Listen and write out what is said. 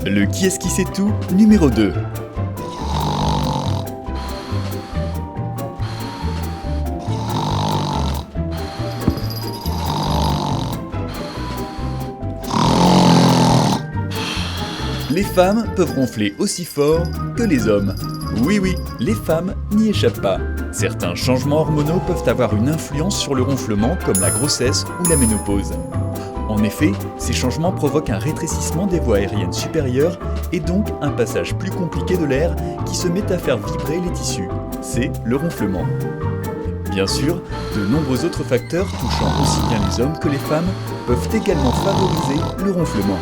Le qui est-ce qui sait tout numéro 2. Les femmes peuvent ronfler aussi fort que les hommes. Oui, les femmes n'y échappent pas. Certains changements hormonaux peuvent avoir une influence sur le ronflement comme la grossesse ou la ménopause. En effet, ces changements provoquent un rétrécissement des voies aériennes supérieures et donc un passage plus compliqué de l'air qui se met à faire vibrer les tissus. C'est le ronflement. Bien sûr, de nombreux autres facteurs touchant aussi bien les hommes que les femmes peuvent également favoriser le ronflement.